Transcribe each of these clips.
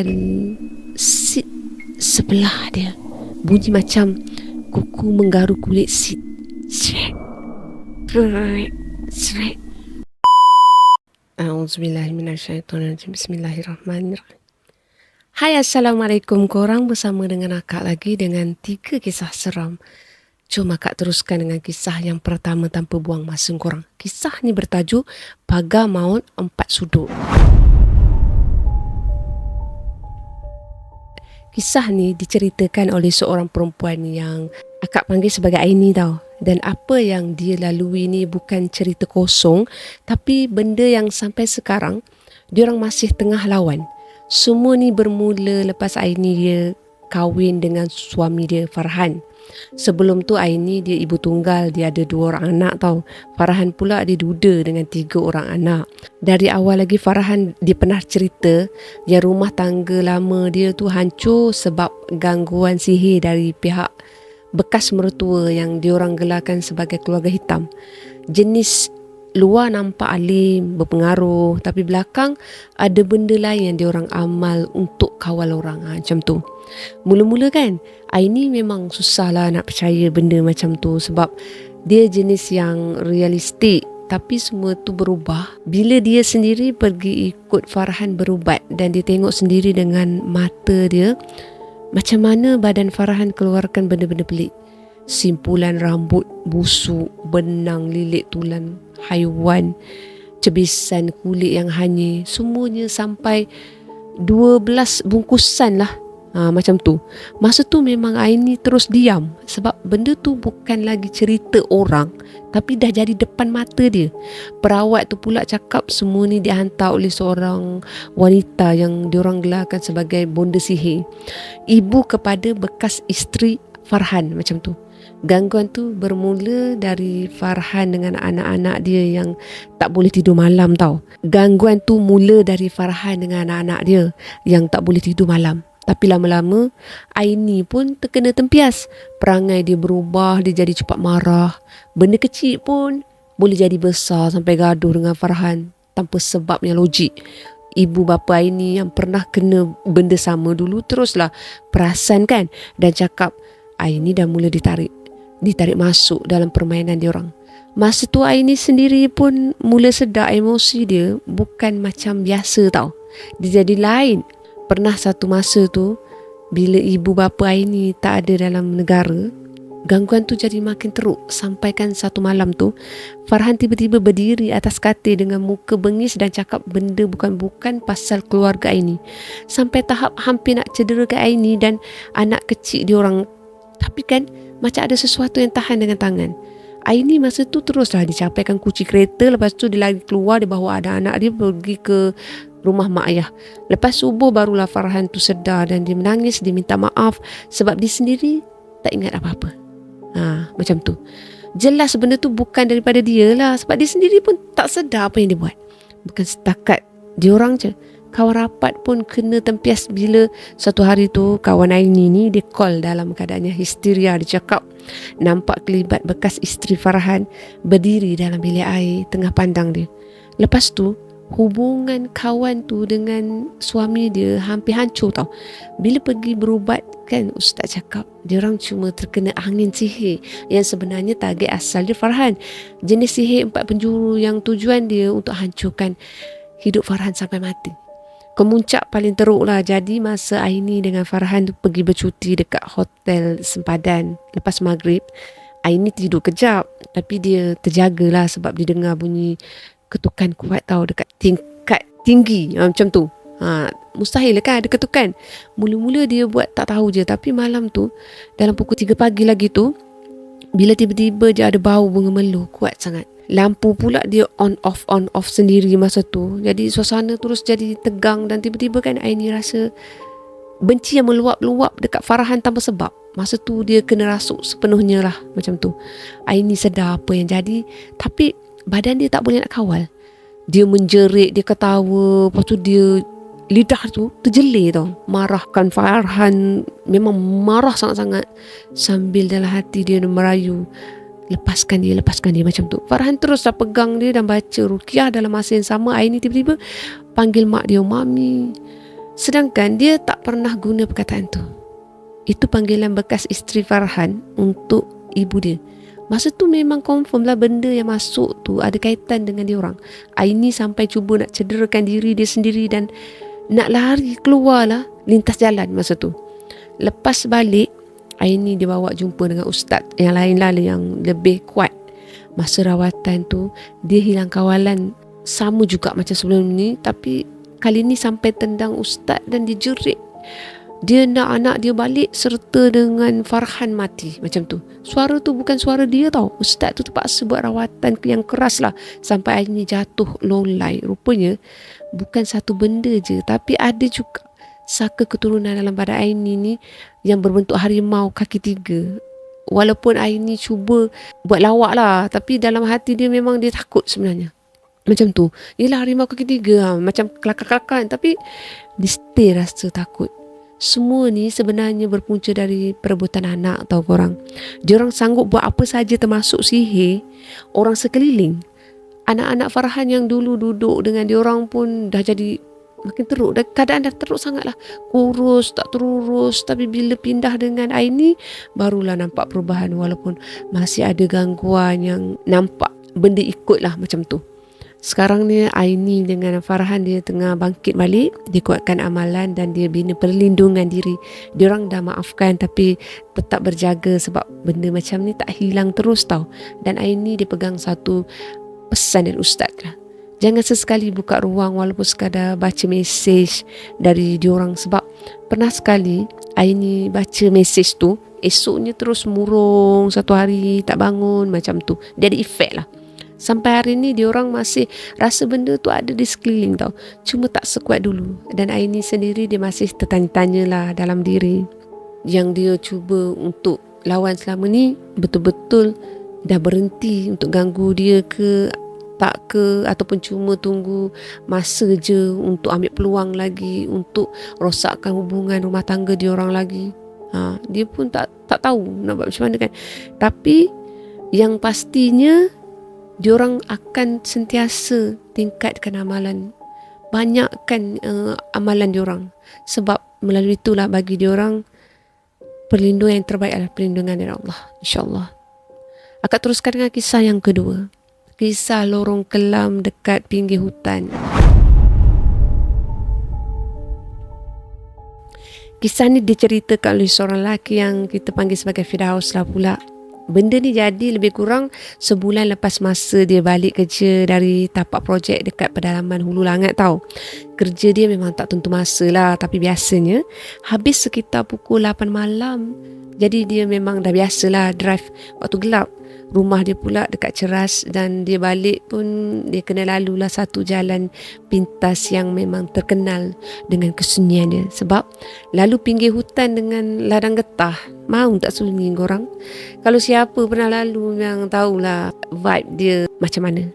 dari seat sebelah dia. Bunyi macam kuku menggaru kulit seat. Srek, srek, srek. A'udzubillahiminasyaitonirrajim. Bismillahirrahmanirrahim. Hai, Assalamualaikum korang, bersama dengan akak lagi dengan 3 kisah seram. Jom akak teruskan dengan kisah yang pertama tanpa buang masa korang. Kisah ni bertajuk Pagar Maut 4 Sudut. Kisah ni diceritakan oleh seorang perempuan yang akak panggil sebagai Aini tau. Dan apa yang dia lalui ni bukan cerita kosong, tapi benda yang sampai sekarang diorang masih tengah lawan. Semua ni bermula lepas Aini dia kahwin dengan suami dia Farhan. Sebelum tu Aini dia ibu tunggal, dia ada 2 orang anak tau. Farhan pula dia duda dengan 3 orang anak. Dari awal lagi Farhan dia pernah cerita yang rumah tangga lama dia tu hancur sebab gangguan sihir dari pihak bekas mertua yang diorang gelarkan sebagai keluarga hitam. Jenis luar nampak alim, berpengaruh, tapi belakang ada benda lain yang diorang amal untuk kawal orang. Macam tu. Mula-mula kan Aini memang susah lah nak percaya benda macam tu, sebab dia jenis yang realistik. Tapi semua tu berubah bila dia sendiri pergi ikut Farhan berubat dan dia tengok sendiri dengan mata dia macam mana badan Farhan keluarkan benda-benda pelik. Simpulan rambut busuk, benang lilit tulang haiwan, cebisan kulit yang hanyir, semuanya sampai 12 bungkusan lah. Macam tu. Masa tu memang Aini terus diam sebab benda tu bukan lagi cerita orang, tapi dah jadi depan mata dia. Perawat tu pula cakap semua ni dihantar oleh seorang wanita yang diorang gelarkan sebagai bonda sihir, ibu kepada bekas isteri Farhan. Macam tu. Gangguan tu bermula dari Farhan dengan anak-anak dia yang tak boleh tidur malam tau. Gangguan tu mula dari Farhan dengan anak-anak dia yang tak boleh tidur malam. Tapi lama-lama Aini pun terkena tempias. Perangai dia berubah, dia jadi cepat marah. Benda kecil pun boleh jadi besar sampai gaduh dengan Farhan tanpa sebab yang logik. Ibu bapa Aini yang pernah kena benda sama dulu teruslah perasan kan, dan cakap Aini dah mula ditarik masuk dalam permainan diorang. Masa tu Aini sendiri pun mula sedar emosi dia bukan macam biasa tau. Dia jadi lain. Pernah satu masa tu bila ibu bapa Aini tak ada dalam negara, gangguan tu jadi makin teruk. Sampaikan satu malam tu Farhan tiba-tiba berdiri atas katil dengan muka bengis dan cakap benda bukan-bukan pasal keluarga Aini, sampai tahap hampir nak cederakan Aini dan anak kecil diorang. Tapi kan macam ada sesuatu yang tahan dengan tangan. Aini masa tu teruslah dicapaikan kunci kereta. Lepas tu dia lari keluar, dia bawa anak-anak dia pergi ke rumah mak ayah. Lepas subuh barulah Farhan tu sedar dan dia menangis, dia minta maaf sebab dia sendiri tak ingat apa-apa. Macam tu. Jelas benda tu bukan daripada dia lah, sebab dia sendiri pun tak sedar apa yang dia buat. Bukan setakat diorang je, kawan rapat pun kena tempias bila satu hari tu kawan Aini ni dia call dalam keadaannya histeria. Dia cakap nampak kelibat bekas isteri Farhan berdiri dalam bilik air tengah pandang dia. Lepas tu hubungan kawan tu dengan suami dia hampir hancur tau. Bila pergi berubat kan, ustaz cakap diorang cuma terkena angin sihir yang sebenarnya target asal dia Farhan. Jenis sihir 4 penjuru yang tujuan dia untuk hancurkan hidup Farhan sampai mati. Kemuncak paling teruk lah jadi masa Aini dengan Farhan tu pergi bercuti dekat hotel sempadan. Lepas maghrib Aini tidur kejap, tapi dia terjagalah sebab dia dengar bunyi ketukan kuat tau dekat tingkat tinggi. Macam tu. Mustahil lah kan ada ketukan. Mula-mula dia buat tak tahu je, tapi malam tu dalam pukul 3 pagi lagi tu, bila tiba-tiba je ada bau bunga melu kuat sangat. Lampu pula dia on off sendiri masa tu. Jadi suasana terus jadi tegang dan tiba-tiba kan Aini rasa benci yang meluap-luap dekat Farhan tanpa sebab. Masa tu dia kena rasuk sepenuhnya lah. Macam tu. Aini sedar apa yang jadi, tapi badan dia tak boleh nak kawal. Dia menjerit, dia ketawa. Lepas tu dia lidah tu terjelir tau. Marahkan Farhan. Memang marah sangat-sangat. Sambil dalam hati dia merayu, lepaskan dia macam tu. Farhan teruslah pegang dia dan baca ruqyah. Dalam masa yang sama Aini tiba-tiba panggil mak dia, Mami. Sedangkan dia tak pernah guna perkataan tu. Itu panggilan bekas isteri Farhan untuk ibu dia. Masa tu memang confirm lah benda yang masuk tu ada kaitan dengan dia orang. Aini sampai cuba nak cederakan diri dia sendiri dan nak lari keluar lah lintas jalan masa tu. Lepas balik, Aini dia bawa jumpa dengan ustaz yang lain lah yang lebih kuat. Masa rawatan tu, dia hilang kawalan sama juga macam sebelum ni, tapi kali ni sampai tendang ustaz dan dijerit. Dia nak anak dia balik serta dengan Farhan mati macam tu. Suara tu bukan suara dia tau. Ustaz tu terpaksa buat rawatan yang keras lah sampai Aini jatuh lolai. Rupanya bukan satu benda je, tapi ada juga saka keturunan dalam badan Aini ni yang berbentuk harimau kaki 3. Walaupun Aini cuba buat lawak lah, tapi dalam hati dia memang dia takut sebenarnya. Macam tu. Yelah harimau kaki 3 macam kelakar-kelakar, tapi dia stay rasa takut. Semua ni sebenarnya berpunca dari perebutan anak tau korang. Diorang sanggup buat apa saja termasuk sihir orang sekeliling. Anak-anak Farhan yang dulu duduk dengan diorang pun dah jadi makin teruk. Keadaan dah teruk sangat lah. Kurus, tak terurus. Tapi bila pindah dengan Aini, barulah nampak perubahan. Walaupun masih ada gangguan yang nampak benda ikut lah macam tu. Sekarang ni Aini dengan Farhan dia tengah bangkit balik. Dia kuatkan amalan dan dia bina perlindungan diri. Diorang dah maafkan tapi tetap berjaga sebab benda macam ni tak hilang terus tau. Dan Aini dia pegang satu pesan dari ustaz lah. Jangan sesekali buka ruang walaupun sekadar baca mesej dari diorang. Sebab pernah sekali Aini baca mesej tu, esoknya terus murung satu hari tak bangun macam tu. Dia ada efek lah. Sampai hari ni diorang masih rasa benda tu ada di sekeliling tau. Cuma tak sekuat dulu. Dan Aini sendiri dia masih tertanya-tanya lah dalam diri. Yang dia cuba untuk lawan selama ni betul-betul dah berhenti untuk ganggu dia ke tak ke, ataupun cuma tunggu masa je untuk ambil peluang lagi untuk rosakkan hubungan rumah tangga diorang lagi. Dia pun tak tahu nak buat macam mana kan. Tapi yang pastinya diorang akan sentiasa tingkatkan amalan. Banyakkan amalan diorang. Sebab melalui itulah bagi diorang perlindungan yang terbaik adalah perlindungan dari Allah. InsyaAllah. Akak teruskan dengan kisah yang kedua. Kisah lorong kelam dekat pinggir hutan. Kisah ni diceritakan oleh seorang lelaki yang kita panggil sebagai Firdaus lah pula. Benda ni jadi lebih kurang sebulan lepas masa dia balik kerja dari tapak projek dekat pedalaman Hulu Langat tau. Kerja dia memang tak tentu masa lah, tapi biasanya habis sekitar pukul 8 malam. Jadi dia memang dah biasalah drive waktu gelap. Rumah dia pula dekat Ceras dan dia balik pun dia kena lalulah satu jalan pintas yang memang terkenal dengan kesunyian dia. Sebab lalu pinggir hutan dengan ladang getah, mau tak sunyi korang? Kalau siapa pernah lalu memang tahulah vibe dia macam mana.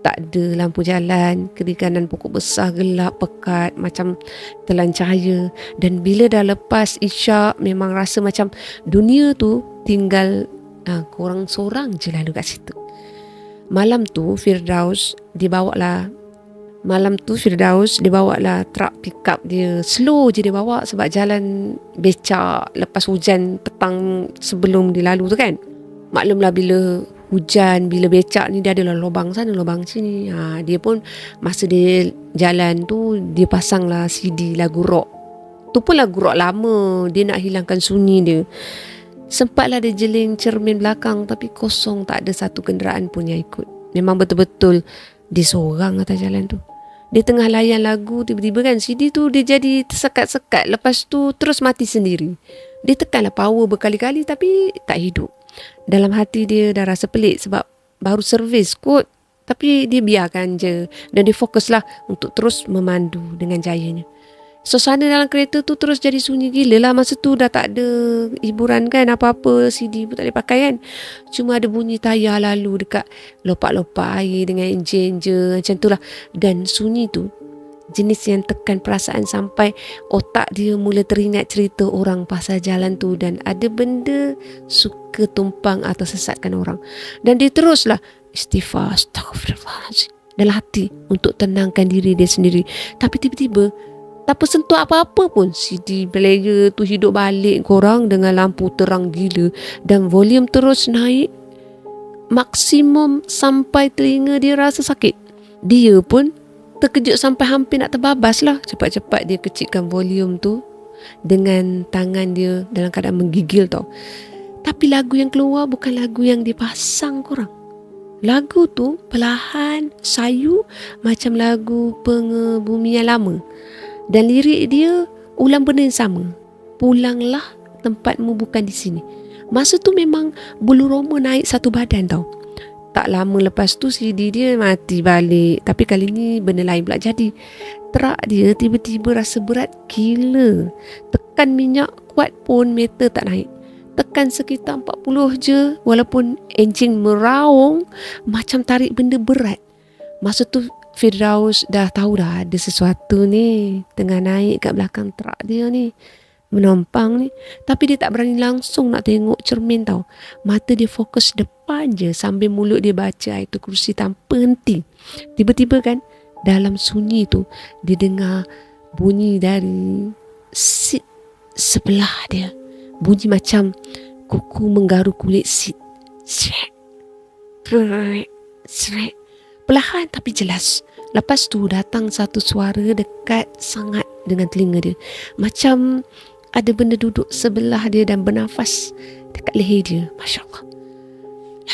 Tak ada lampu jalan, kiri kanan pokok besar gelap pekat macam telan cahaya. Dan bila dah lepas isyak memang rasa macam dunia tu tinggal korang seorang je lalu kat situ. Malam tu Firdaus dibawa lah truk pickup dia. Slow je dia bawa sebab jalan becak lepas hujan petang sebelum dia lalu tu kan. Maklumlah bila hujan, bila becak ni dia adalah lubang sana lubang sini. Dia pun masa dia jalan tu dia pasang lah CD lagu rock. Tu pun lagu rock lama, dia nak hilangkan sunyi dia. Sempatlah dia jeling cermin belakang tapi kosong, tak ada satu kenderaan pun yang ikut. Memang betul-betul dia seorang atas jalan tu. Dia tengah layan lagu, tiba-tiba kan CD tu dia jadi tersekat-sekat. Lepas tu terus mati sendiri. Dia tekanlah power berkali-kali tapi tak hidup. Dalam hati dia dah rasa pelik sebab baru servis kot. Tapi dia biarkan je dan dia fokuslah untuk terus memandu dengan jayanya. Suasana dalam kereta tu terus jadi sunyi gila lah. Masa tu dah tak ada hiburan kan, apa-apa, CD pun tak boleh pakai kan. Cuma ada bunyi tayar lalu dekat lopak-lopak air dengan enjin je, macam tu lah. Dan sunyi tu jenis yang tekan perasaan sampai otak dia mula teringat cerita orang pasal jalan tu. Dan ada benda suka tumpang atau sesatkan orang. Dan dia teruslah istighfar, astaghfirullahaladzim dalam hati untuk tenangkan diri dia sendiri. Tapi tiba-tiba tanpa sentuh apa-apa pun, CD player tu hidup balik korang dengan lampu terang gila dan volume terus naik maksimum sampai telinga dia rasa sakit. Dia pun terkejut sampai hampir nak terbabas lah. Cepat-cepat dia kecilkan volume tu dengan tangan dia dalam keadaan menggigil tau. Tapi lagu yang keluar bukan lagu yang dia pasang korang. Lagu tu perlahan sayu macam lagu Pengebumian Lama. Dan lirik dia ulang benda yang sama. Pulanglah, tempatmu bukan di sini. Masa tu memang bulu roma naik satu badan tau. Tak lama lepas tu CD dia mati balik. Tapi kali ni benda lain pula jadi. Terak dia tiba-tiba rasa berat gila. Tekan minyak kuat pun meter tak naik. Tekan sekitar 40 je, walaupun enjin meraung macam tarik benda berat. Masa tu Firdaus dah tahu dah ada sesuatu ni tengah naik kat belakang terak dia ni, menopang ni. Tapi dia tak berani langsung nak tengok cermin tau. Mata dia fokus depan je sambil mulut dia baca Ayatul Kursi tanpa henti. Tiba-tiba kan dalam sunyi tu dia dengar bunyi dari seat sebelah dia. Bunyi macam kuku menggaru kulit seat. Srek, srek, srek. Perlahan tapi jelas. Lepas tu datang satu suara dekat sangat dengan telinga dia. Macam ada benda duduk sebelah dia dan bernafas dekat leher dia. Masya Allah.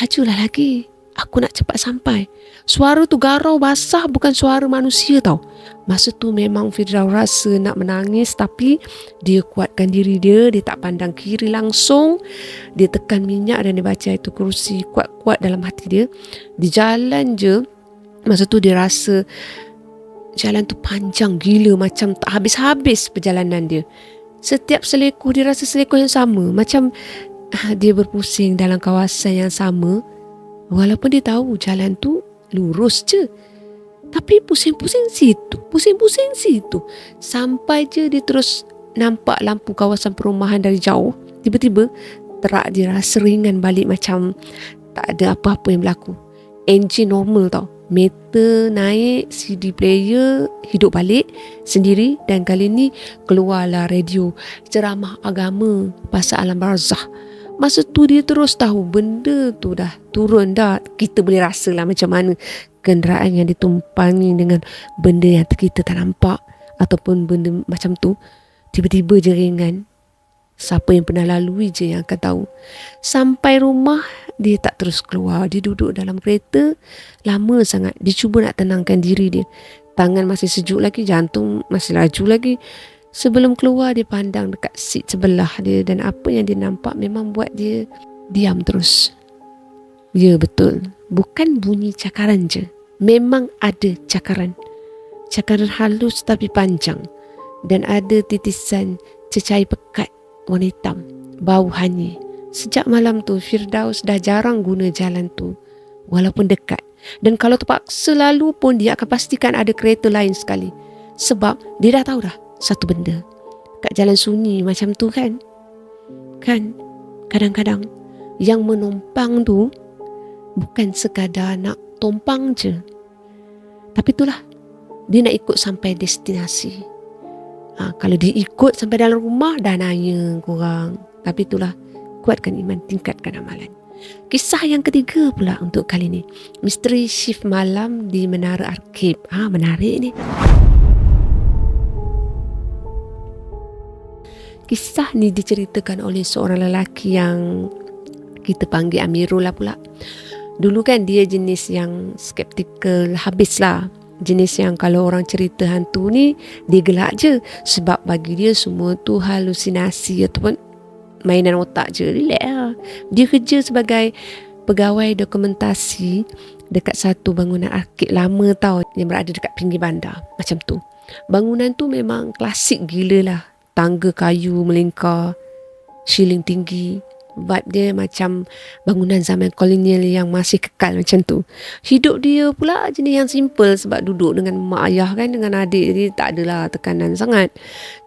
Lajulah lagi. Aku nak cepat sampai. Suara tu garau basah, bukan suara manusia tau. Masa tu memang Firdaus rasa nak menangis, tapi dia kuatkan diri dia. Dia tak pandang kiri langsung. Dia tekan minyak dan dia baca Ayatul Kursi kuat-kuat dalam hati dia. Di jalan je, masa tu dia rasa jalan tu panjang gila, macam tak habis-habis perjalanan dia. Setiap selekoh dia rasa selekoh yang sama. Macam dia berpusing dalam kawasan yang sama. Walaupun dia tahu jalan tu lurus je, tapi pusing-pusing situ, pusing-pusing situ. Sampai je dia terus nampak lampu kawasan perumahan dari jauh. Tiba-tiba terak dia rasa ringan balik, macam tak ada apa-apa yang berlaku. Enjin normal tau. Meter naik, CD player hidup balik sendiri. Dan kali ni keluarlah radio ceramah agama pasal alam barzah. Masa tu dia terus tahu benda tu dah turun dah. Kita boleh rasa lah macam mana kenderaan yang ditumpangi dengan benda yang kita tak nampak ataupun benda macam tu tiba-tiba je ringan. Siapa yang pernah lalui je yang akan tahu. Sampai rumah dia tak terus keluar. Dia duduk dalam kereta lama sangat. Dia cuba nak tenangkan diri dia. Tangan masih sejuk lagi, jantung masih laju lagi. Sebelum keluar dia pandang dekat seat sebelah dia, dan apa yang dia nampak memang buat dia diam terus. Ya betul, bukan bunyi cakaran je. Memang ada cakaran. Cakaran halus tapi panjang. Dan ada titisan cecair pekat warna hitam, bau hanyir. Sejak malam tu Firdaus dah jarang guna jalan tu walaupun dekat. Dan kalau terpaksa lalu pun dia akan pastikan ada kereta lain sekali. Sebab dia dah tahu dah satu benda kat jalan sunyi macam tu kan kadang-kadang yang menumpang tu bukan sekadar nak tumpang je, tapi itulah dia nak ikut sampai destinasi. Kalau dia ikut sampai dalam rumah dah nanya korang. Tapi itulah, kuatkan iman, tingkatkan amalan. Kisah yang ketiga pula untuk kali ni, misteri shift malam di Menara Arkib. Menarik ni. Kisah ni diceritakan oleh seorang lelaki yang kita panggil Amirul lah pula. Dulu kan dia jenis yang skeptikal habis lah. Jenis yang kalau orang cerita hantu ni dia gelak je. Sebab bagi dia semua tu halusinasi ataupun mainan otak je. Relax lah. Dia kerja sebagai pegawai dokumentasi dekat satu bangunan arkib lama tau, yang berada dekat pinggir bandar. Macam tu. Bangunan tu memang klasik gila lah. Tangga kayu melingkar, siling tinggi. Vibe dia macam bangunan zaman kolonial yang masih kekal macam tu. Hidup dia pula jenis yang simple sebab duduk dengan mak ayah kan, dengan adik. Jadi tak adalah tekanan sangat.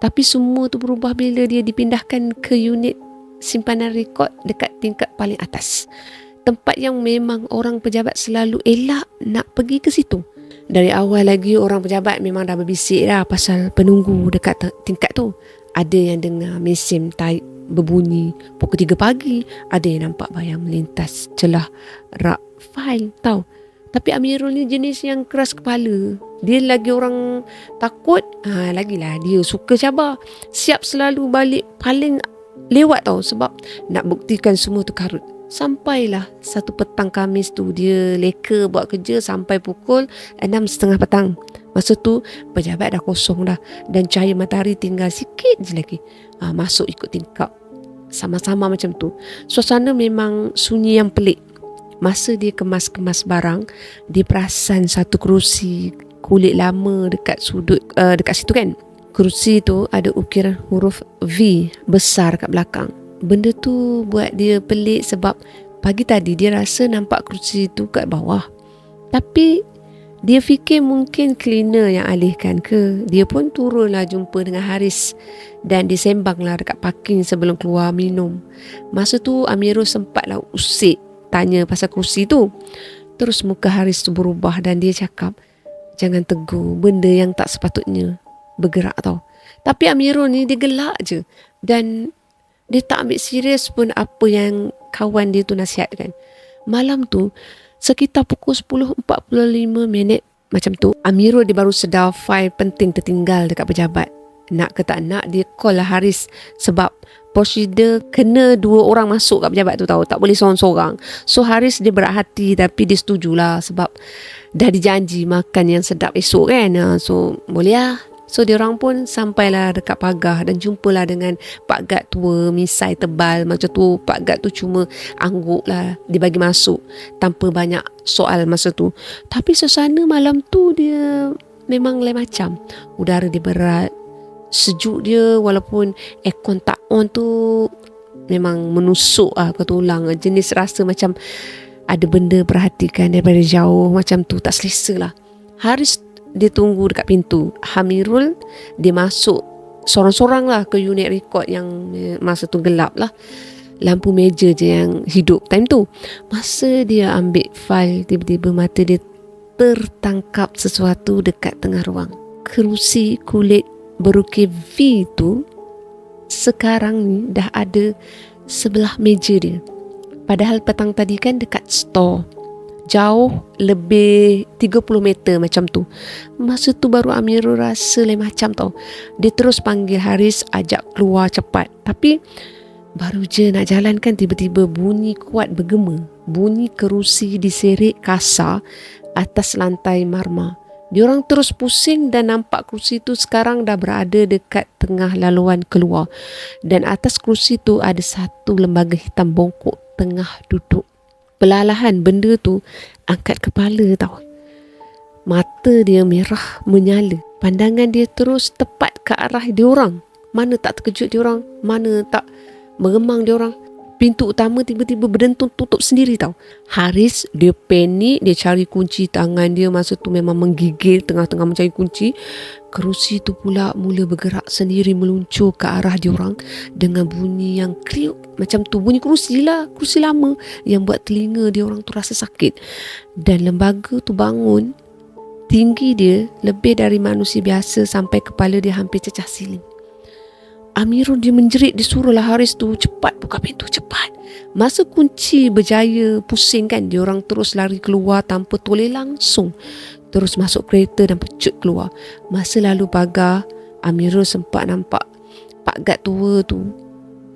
Tapi semua tu berubah bila dia dipindahkan ke unit simpanan rekod dekat tingkat paling atas. Tempat yang memang orang pejabat selalu elak nak pergi ke situ. Dari awal lagi orang pejabat memang dah berbisik dah pasal penunggu dekat tingkat tu. Ada yang dengar mesin taip berbunyi pukul 3 pagi. Ada yang nampak bayang melintas celah rak fail tau. Tapi Amirul ni jenis yang keras kepala. Dia lagi orang takut, lagilah dia suka cabar. Siap selalu balik paling lewat tau, sebab nak buktikan semua tu karut. Sampailah satu petang Khamis tu dia leka buat kerja sampai pukul 6.30 petang. Masa tu pejabat dah kosong dah dan cahaya matahari tinggal sikit je lagi. Masuk ikut tingkap. Sama-sama macam tu. Suasana memang sunyi yang pelik. Masa dia kemas-kemas barang, dia perasan satu kerusi kulit lama dekat sudut dekat situ kan. Kerusi tu ada ukiran huruf V besar kat belakang. Benda tu buat dia pelik sebab pagi tadi dia rasa nampak kerusi tu kat bawah. Tapi dia fikir mungkin cleaner yang alihkan ke. Dia pun turunlah jumpa dengan Haris dan disembanglah dekat parking sebelum keluar minum. Masa tu Amirul sempatlah usik tanya pasal kerusi tu. Terus muka Haris tu berubah dan dia cakap, jangan tegur benda yang tak sepatutnya bergerak tau. Tapi Amirul ni dia gelak je dan dia tak ambil serius pun apa yang kawan dia tu nasihatkan. Malam tu sekitar pukul 10.45 macam tu, Amirul dia baru sedar fail penting tertinggal dekat pejabat. Nak ke tak nak dia call lah Haris sebab prosedur kena 2 orang masuk kat pejabat tu tahu, tak boleh seorang-seorang. So Haris dia berat hati tapi dia setujulah sebab dah dijanji makan yang sedap esok kan. So boleh lah. So diorang pun sampailah dekat pagar dan jumpalah dengan Pak Gad tua misai tebal macam tu. Pak Gad tu cuma angguk lah dia bagi masuk tanpa banyak soal masa tu. Tapi suasana malam tu dia memang lain macam. Udara dia berat, sejuk dia walaupun aircon tak on tu memang menusuk ke tulang. Jenis rasa macam ada benda perhatikan daripada jauh macam tu, tak selesa lah. Haris dia tunggu dekat pintu. Amirul dia masuk sorang-sorang lah ke unit rekod yang masa tu gelap lah. Lampu meja je yang hidup time tu. Masa dia ambil file, tiba-tiba mata dia tertangkap sesuatu dekat tengah ruang. Kerusi kulit berukir V tu sekarang ni dah ada sebelah meja dia. Padahal petang tadi kan dekat store, jauh lebih 30 meter macam tu. Masa tu baru Amirul rasa lain macam tau. Dia terus panggil Haris ajak keluar cepat. Tapi baru je nak jalan kan tiba-tiba bunyi kuat bergema. Bunyi kerusi diserik kasar atas lantai marmar. Diorang terus pusing dan nampak kerusi tu sekarang dah berada dekat tengah laluan keluar. Dan atas kerusi tu ada satu lembaga hitam bongkok tengah duduk. Perlahan benda tu angkat kepala tau. Mata dia merah menyala. Pandangan dia terus tepat ke arah diorang. Mana tak terkejut diorang, mana tak meremang diorang. Pintu utama tiba-tiba berdentung tutup sendiri tau. Haris dia panik, dia cari kunci. Tangan dia masa tu memang menggigil tengah-tengah mencari kunci. Kerusi tu pula mula bergerak sendiri meluncur ke arah diorang dengan bunyi yang kriuk macam tu. Bunyi kerusi lah, kerusi lama yang buat telinga diorang tu rasa sakit. Dan lembaga tu bangun. Tinggi dia lebih dari manusia biasa sampai kepala dia hampir cecah siling. Amirul dia menjerit, dia suruhlah Haris tu cepat buka pintu, cepat. Masa kunci berjaya pusing kan, diorang terus lari keluar tanpa toleh langsung. Terus masuk kereta dan pecut keluar. Masa lalu pagar, Amirul sempat nampak Pak Gad tua tu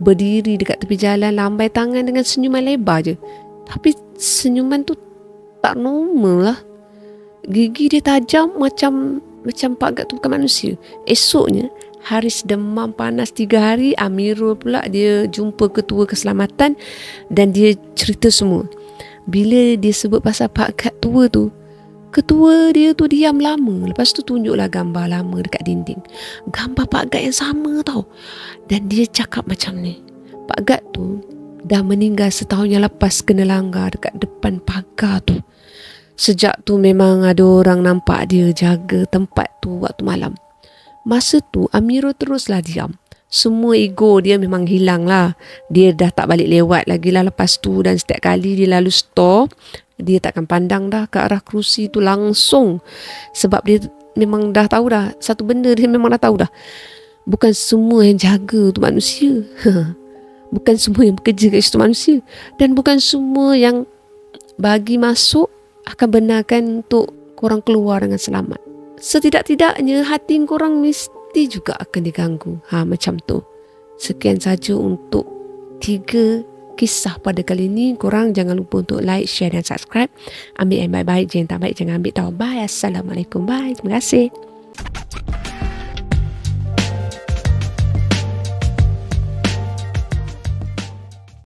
berdiri dekat tepi jalan lambai tangan dengan senyuman lebar je. Tapi senyuman tu tak normal lah. Gigi dia tajam macam Pak Gad tu bukan manusia. Esoknya Haris demam panas 3 hari. Amirul pula dia jumpa ketua keselamatan dan dia cerita semua. Bila dia sebut pasal Pak Gad tua tu, ketua dia tu diam lama. Lepas tu tunjuklah gambar lama dekat dinding. Gambar Pak Gad yang sama tau. Dan dia cakap macam ni, Pak Gad tu dah meninggal setahun yang lepas kena langgar dekat depan pagar tu. Sejak tu memang ada orang nampak dia jaga tempat tu waktu malam. Masa tu Amirul teruslah diam. Semua ego dia memang hilang lah. Dia dah tak balik lewat lagi lah lepas tu. Dan setiap kali dia lalu store, Dia takkan pandang dah ke arah kerusi tu langsung, sebab dia memang dah tahu dah satu benda, dia memang dah tahu dah, bukan semua yang jaga tu manusia. Bukan semua yang bekerja kat situ manusia, dan bukan semua yang bagi masuk akan benarkan untuk korang keluar dengan selamat. Setidak-tidaknya hati korang mesti juga akan diganggu. Macam tu. Sekian saja untuk 3 kisah pada kali ini. Korang jangan lupa untuk like, share dan subscribe. Ambil yang baik-baik, yang tak baik jangan ambil tau. Bye. Assalamualaikum. Bye. Terima kasih.